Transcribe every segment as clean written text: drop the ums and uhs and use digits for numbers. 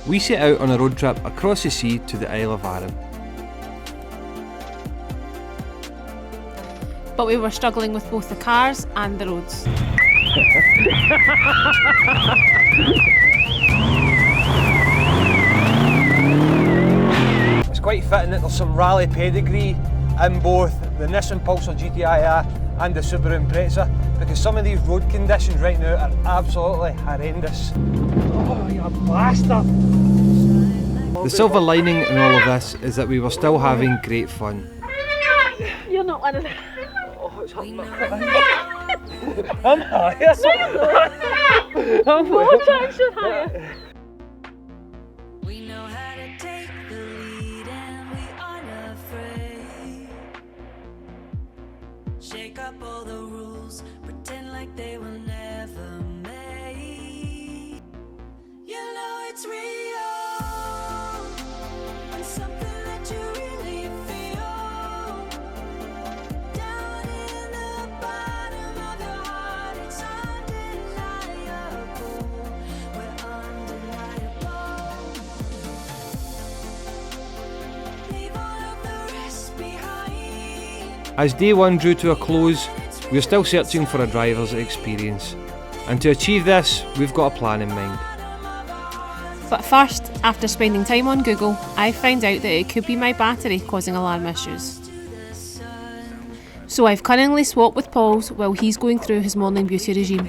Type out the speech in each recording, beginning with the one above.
we set out on a road trip across the sea to the Isle of Arran. But we were struggling with both the cars and the roads. It's quite fitting that there's some rally pedigree in both the Nissan Pulsar GTIR and the Subaru Impreza, because some of these road conditions right now are absolutely horrendous. Oh, you bastard! The silver lining in all of this is that we were still having great fun. You're not one of them. Oh, it's hurting my foot. I'm higher. I'm More traction higher. We know how to take the lead and we aren't afraid. Shake up all the rules, pretend like they were never made. You know it's real, and something that you really feel. Down in the bottom of your heart, it's undeniable. We're undeniable. Leave all of the rest behind. As day one drew to a close, we are still searching for a driver's experience. And to achieve this, we've got a plan in mind. But first, after spending time on Google, I found out that it could be my battery causing alarm issues. So I've cunningly swapped with Paul's while he's going through his morning beauty regime.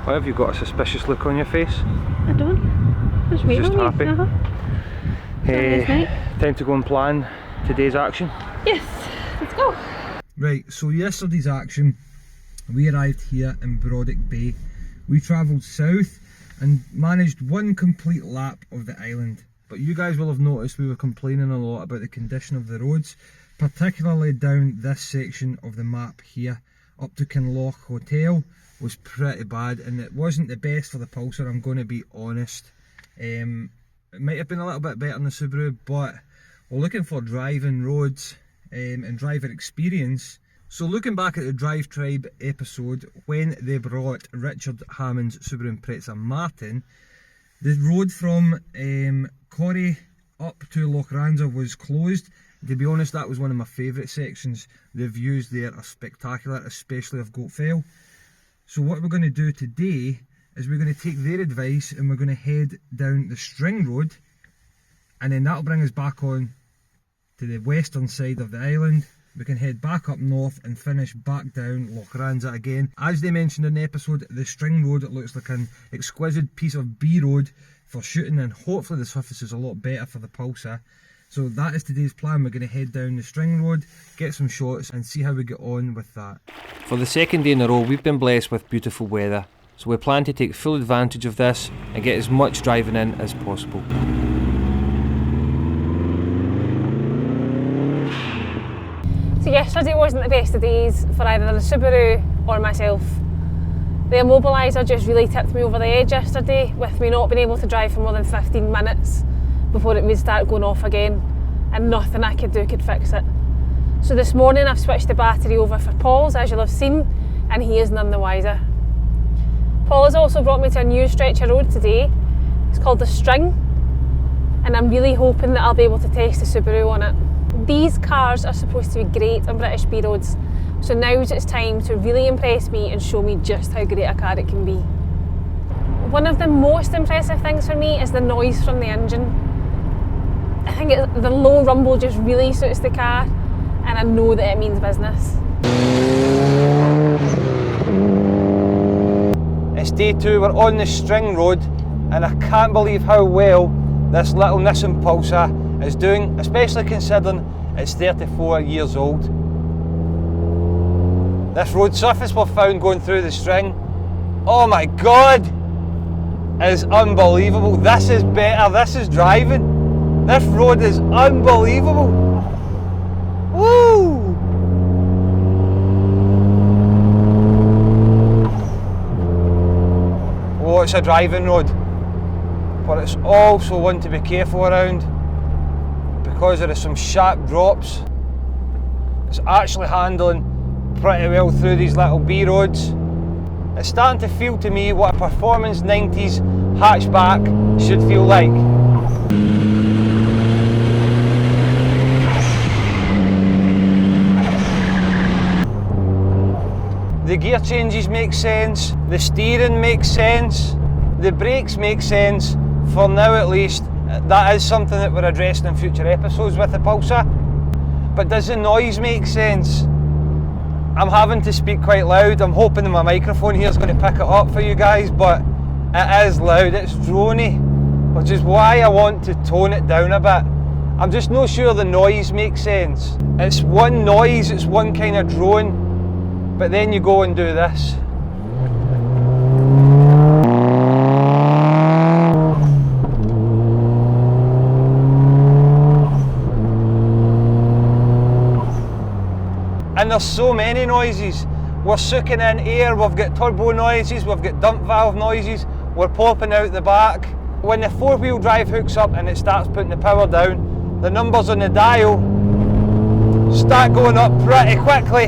Why have you got a suspicious look on your face? I don't. Just waiting Just on happy. you. Time to go and plan today's action. Yes, let's go. Right, so yesterday's action, we arrived here in Brodick Bay. We travelled south and managed one complete lap of the island. But you guys will have noticed we were complaining a lot about the condition of the roads, particularly down this section of the map here, up to Kinloch Hotel. Was pretty bad, and it wasn't the best for the Pulsar, I'm going to be honest. It might have been a little bit better than the Subaru, but we're looking for driving roads and driver experience. So looking back at the Drive Tribe episode, when they brought Richard Hammond's Subaru Impreza Martin, the road from Corrie up to Lochranza was closed. To be honest, that was one of my favourite sections. The views there are spectacular, especially of Goat Fell. So what we're going to do today is we're going to take their advice and we're going to head down the String Road, and then that'll bring us back on to the western side of the island. We can head back up north and finish back down Lochranza again. As they mentioned in the episode, the String Road, it looks like an exquisite piece of B road for shooting, and hopefully the surface is a lot better for the Pulsar. So that is today's plan. We're going to head down the String Road, get some shots and see how we get on with that. For the second day in a row, we've been blessed with beautiful weather, so we plan to take full advantage of this and get as much driving in as possible. So yesterday wasn't the best of days for either the Subaru or myself. The immobiliser just really tipped me over the edge yesterday, with me not being able to drive for more than 15 minutes before it would start going off again, and nothing I could do could fix it. So this morning I've switched the battery over for Paul's, as you'll have seen, and he is none the wiser. Paul has also brought me to a new stretch of road today. It's called the String, and I'm really hoping that I'll be able to test the Subaru on it. These cars are supposed to be great on British B roads, so now's its time to really impress me and show me just how great a car it can be. One of the most impressive things for me is the noise from the engine. I think the low rumble just really suits the car, and I know that it means business. It's day two, we're on the String Road, and I can't believe how well this little Nissan Pulsar is doing, especially considering it's 34 years old. This road surface we found going through the String, oh my god, is unbelievable. This is better, this is driving. This road is unbelievable. Woo! it's a driving road, but it's also one to be careful around because there are some sharp drops. It's actually handling pretty well through these little B roads. It's starting to feel to me what a performance 90s hatchback should feel like. The gear changes make sense, the steering makes sense, the brakes make sense, for now at least. That is something that we're addressing in future episodes with the Pulsar. But does the noise make sense? I'm having to speak quite loud. I'm hoping that my microphone here is going to pick it up for you guys, but it is loud, it's droney, which is why I want to tone it down a bit. I'm just not sure the noise makes sense. It's one noise, it's one kind of drone, but then you go and do this. And there's so many noises. We're sucking in air, we've got turbo noises, we've got dump valve noises, we're popping out the back. When the four-wheel drive hooks up and it starts putting the power down, the numbers on the dial start going up pretty quickly,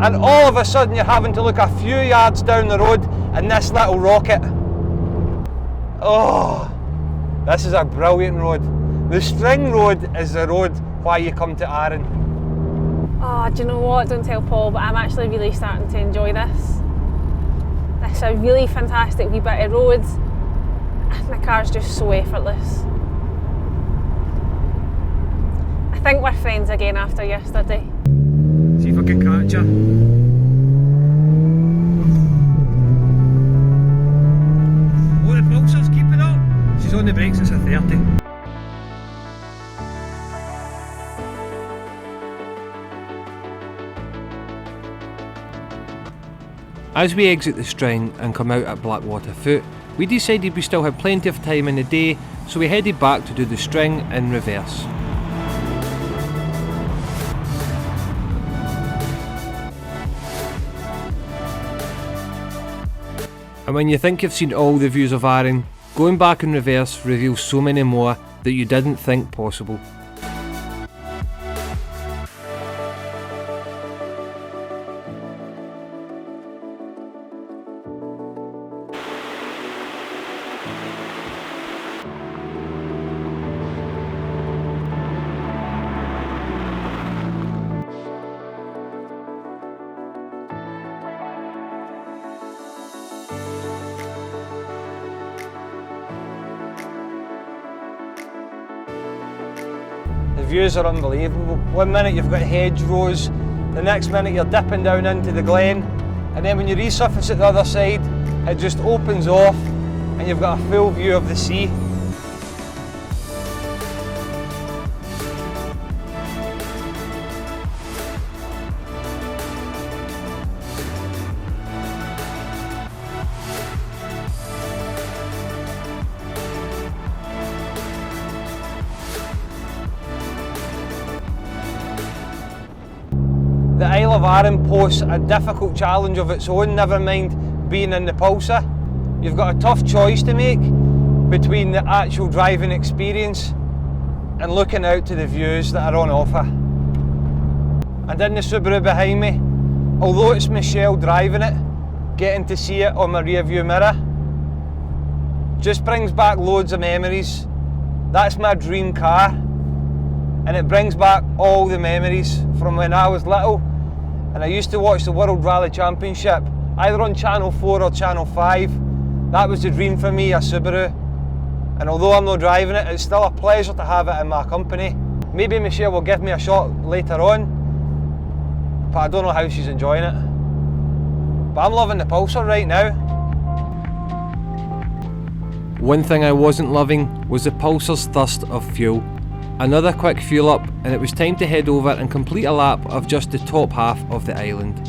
and all of a sudden you're having to look a few yards down the road in this little rocket. Oh, this is a brilliant road. The String Road is the road why you come to Arran. Oh, do you know what? Don't tell Paul, but I'm actually really starting to enjoy this. It's a really fantastic wee bit of road, and the car's just so effortless. I think we're friends again after yesterday. See if I can catch her. Oh, the Pulsar's keeping up. She's on the brakes, it's a 30. As we exit the String and come out at Blackwater Foot, we decided we still had plenty of time in the day, so we headed back to do the String in reverse. And when you think you've seen all the views of Arran, going back in reverse reveals so many more that you didn't think possible. The views are unbelievable. One minute you've got hedgerows, the next minute you're dipping down into the glen, and then when you resurface at the other side, it just opens off and you've got a full view of the sea. The Isle of Arran poses a difficult challenge of its own, never mind being in the Pulsar. You've got a tough choice to make between the actual driving experience and looking out to the views that are on offer. And in the Subaru behind me, although it's Michelle driving it, getting to see it on my rear view mirror just brings back loads of memories. That's my dream car, and it brings back all the memories from when I was little and I used to watch the World Rally Championship either on Channel 4 or Channel 5. That was the dream for me, a Subaru, and although I'm not driving it, it's still a pleasure to have it in my company. Maybe Michelle will give me a shot later on, but I don't know how she's enjoying it. But I'm loving the Pulsar right now. One thing I wasn't loving was the Pulsar's thirst of fuel. Another quick fuel up and it was time to head over and complete a lap of just the top half of the island.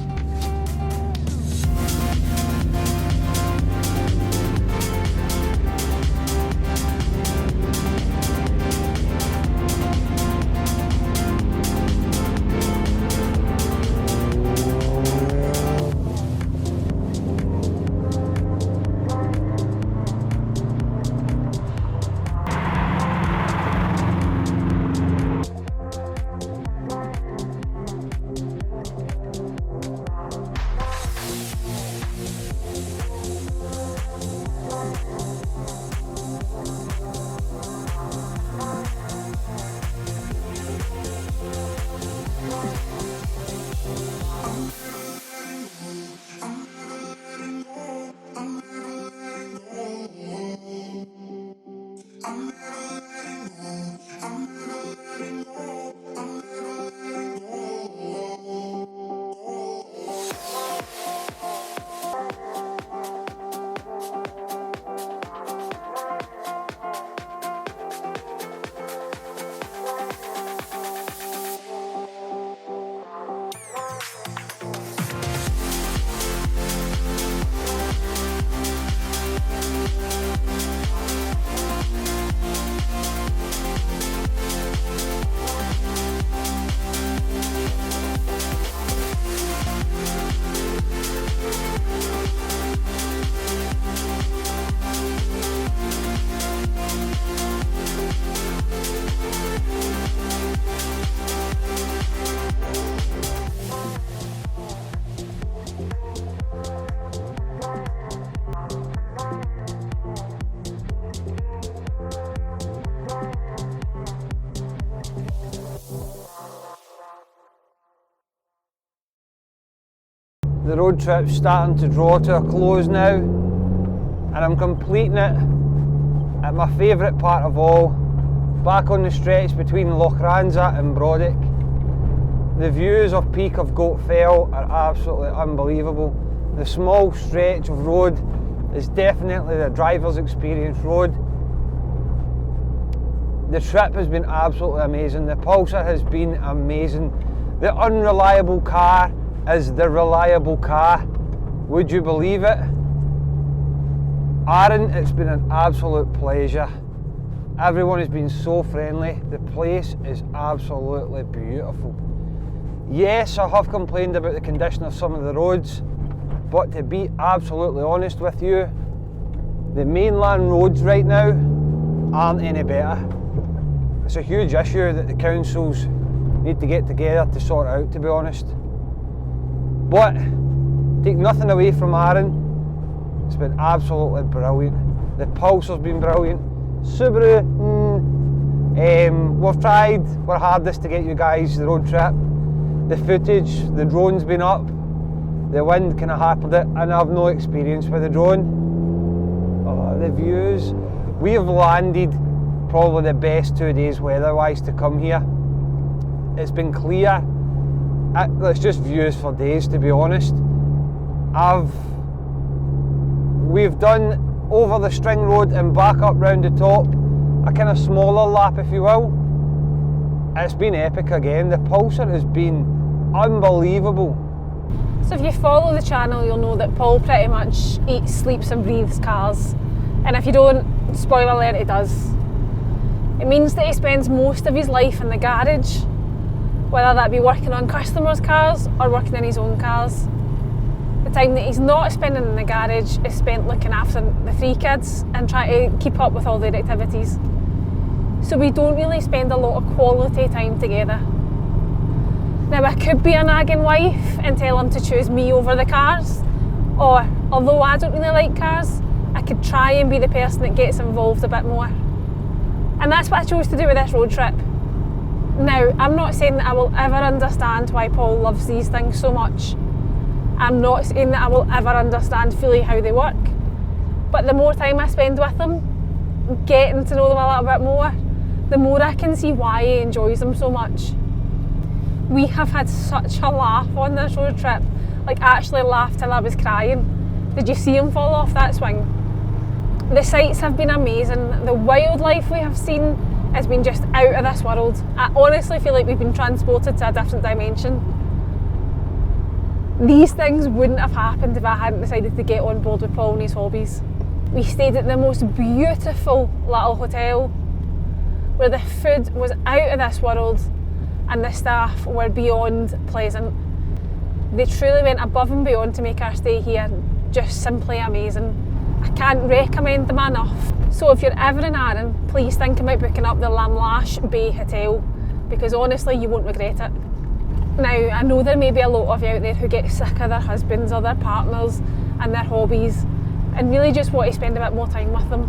The road trip's starting to draw to a close now, and I'm completing it at my favourite part of all, back on the stretch between Lochranza and Brodick. The views of Peak of Goat Fell are absolutely unbelievable. The small stretch of road is definitely the driver's experience road. The trip has been absolutely amazing. The Pulsar has been amazing. The unreliable car is the reliable car. Would you believe it? Arran, it's been an absolute pleasure. Everyone has been so friendly. The place is absolutely beautiful. Yes, I have complained about the condition of some of the roads, but to be absolutely honest with you, the mainland roads right now aren't any better. It's a huge issue that the councils need to get together to sort out, to be honest. But take nothing away from Arran, it's been absolutely brilliant. The Pulsar's been brilliant. Subaru, we've tried our hardest to get you guys the road trip. The footage, the drone's been up, the wind kind of hampered it, and I've no experience with the drone. Oh, the views. We have landed probably the best 2 days weather-wise to come here. It's been clear. It's just views for days, to be honest. We've done over the string road and back up round the top, a kind of smaller lap, if you will. It's been epic again. The Pulsar has been unbelievable. So if you follow the channel, you'll know that Paul pretty much eats, sleeps and breathes cars. And if you don't, spoiler alert, he does. It means that he spends most of his life in the garage, whether that be working on customers' cars or working in his own cars. The time that he's not spending in the garage is spent looking after the 3 kids and trying to keep up with all their activities. So we don't really spend a lot of quality time together. Now, I could be a nagging wife and tell him to choose me over the cars, or although I don't really like cars, I could try and be the person that gets involved a bit more. And that's what I chose to do with this road trip. Now, I'm not saying that I will ever understand why Paul loves these things so much. I'm not saying that I will ever understand fully how they work. But the more time I spend with them, getting to know them a little bit more, the more I can see why he enjoys them so much. We have had such a laugh on this road trip, like actually laughed till I was crying. Did you see him fall off that swing? The sights have been amazing. The wildlife we have seen has been just out of this world. I honestly feel like we've been transported to a different dimension. These things wouldn't have happened if I hadn't decided to get on board with Paul and his hobbies. We stayed at the most beautiful little hotel where the food was out of this world and the staff were beyond pleasant. They truly went above and beyond to make our stay here just simply amazing. I can't recommend them enough. So if you're ever in Arran, please think about booking up the Lamlash Bay Hotel, because honestly you won't regret it. Now, I know there may be a lot of you out there who get sick of their husbands or their partners and their hobbies and really just want to spend a bit more time with them.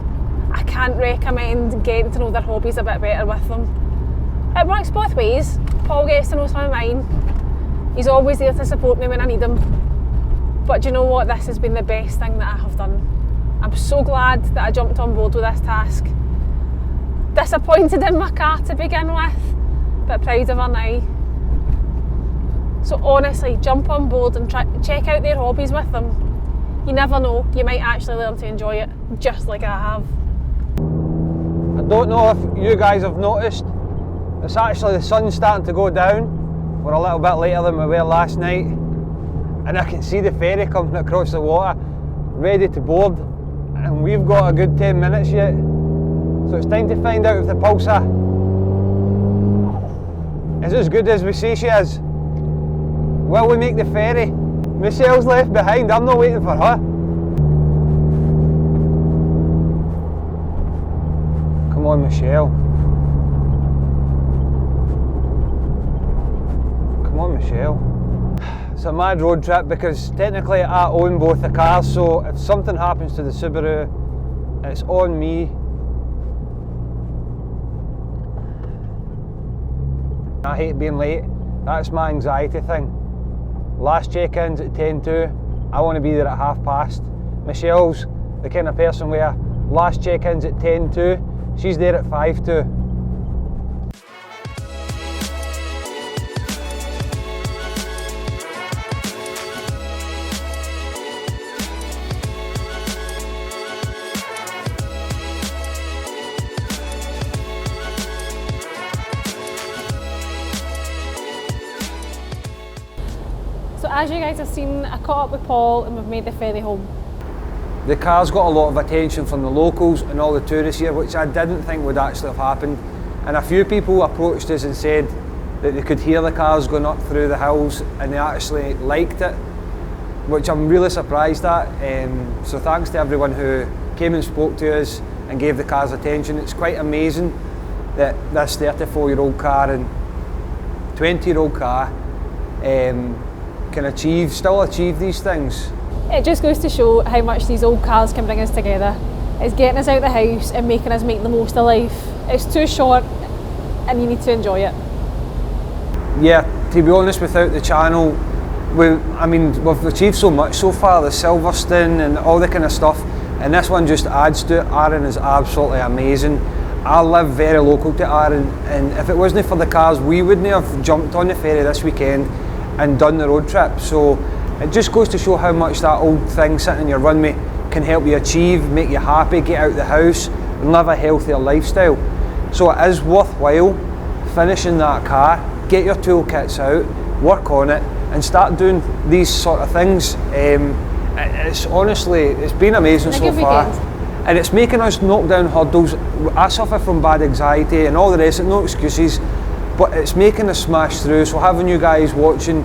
I can't recommend getting to know their hobbies a bit better with them. It works both ways. Paul gets to know some of mine. He's always there to support me when I need him. But do you know what? This has been the best thing that I have done. I'm so glad that I jumped on board with this task. Disappointed in my car to begin with, but proud of her now. So honestly, jump on board and check out their hobbies with them. You never know, you might actually learn to enjoy it, just like I have. I don't know if you guys have noticed, it's actually the sun's starting to go down. We're a little bit later than we were last night, and I can see the ferry coming across the water, ready to board, and we've got a good 10 minutes yet. So it's time to find out if the Pulsar is as good as we say she is. Will we make the ferry? Michelle's left behind, I'm not waiting for her. Come on, Michelle. Come on, Michelle. It's a mad road trip because technically I own both the cars, so if something happens to the Subaru, it's on me. I hate being late, that's my anxiety thing. Last check-in's at 10:02. I want to be there at past. Michelle's the kind of person where last check-in's at 10:02. She's there at 5:02. So as you guys have seen, I caught up with Paul and we've made the ferry home. The car's got a lot of attention from the locals and all the tourists here, which I didn't think would actually have happened. And a few people approached us and said that they could hear the cars going up through the hills and they actually liked it, which I'm really surprised at. So thanks to everyone who came and spoke to us and gave the cars attention. It's quite amazing that this 34-year-old car and 20-year-old car can still achieve these things. It just goes to show how much these old cars can bring us together. It's getting us out of the house and making us make the most of life. It's too short and you need to enjoy it. Yeah, to be honest, without the channel, we've achieved so much so far, the Silverstone and all the kind of stuff, and this one just adds to it. Arran is absolutely amazing. I live very local to Arran, and if it wasn't for the cars, we wouldn't have jumped on the ferry this weekend and done the road trip. So it just goes to show how much that old thing sitting in your runway can help you achieve, make you happy, get out of the house and live a healthier lifestyle. So it is worthwhile finishing that car, get your toolkits out, work on it and start doing these sort of things. It's honestly, it's been amazing so far. And it's making us knock down hurdles. I suffer from bad anxiety and all the rest, no excuses, but it's making us smash through. So having you guys watching,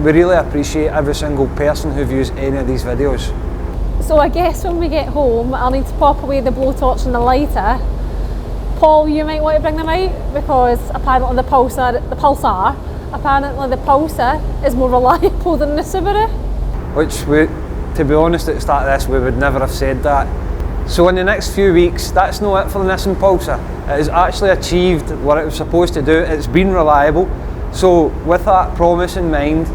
we really appreciate every single person who views any of these videos. So I guess when we get home, I'll need to pop away the blowtorch and the lighter. Paul, you might want to bring them out because apparently the pulsar is more reliable than the Subaru. Which, to be honest, at the start of this, we would never have said that. So in the next few weeks, that's not it for the Nissan Pulsar. It has actually achieved what it was supposed to do. It's been reliable. So with that promise in mind,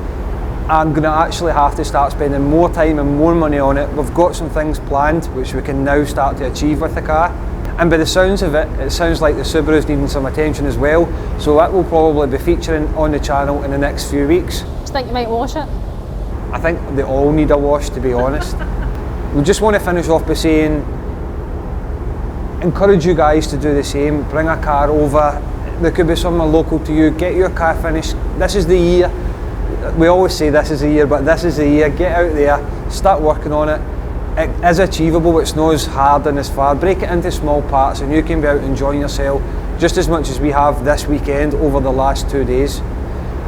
I'm going to actually have to start spending more time and more money on it. We've got some things planned which we can now start to achieve with the car. And by the sounds of it, it sounds like the Subaru's needing some attention as well. So that will probably be featuring on the channel in the next few weeks. Do you think you might wash it? I think they all need a wash, to be honest. We just want to finish off by saying, encourage you guys to do the same. Bring a car over. There could be somewhere local to you. Get your car finished. This is the year. We always say this is the year, but this is the year. Get out there, start working on it. It is achievable, it's not as hard and as far. Break it into small parts and you can be out enjoying yourself just as much as we have this weekend over the last 2 days.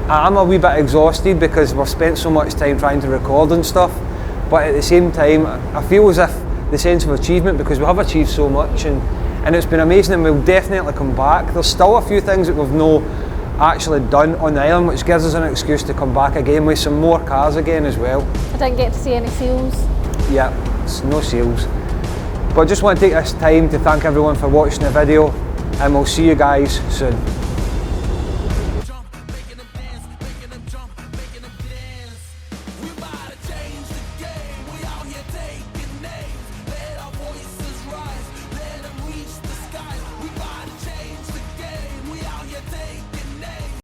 I'm a wee bit exhausted because we've spent so much time trying to record and stuff, but at the same time I feel as if the sense of achievement, because we have achieved so much and it's been amazing, and we'll definitely come back. There's still a few things that we've not actually done on the island, which gives us an excuse to come back again with some more cars again as well. I didn't get to see any seals. Yeah, it's no seals. But I just want to take this time to thank everyone for watching the video, and we'll see you guys soon.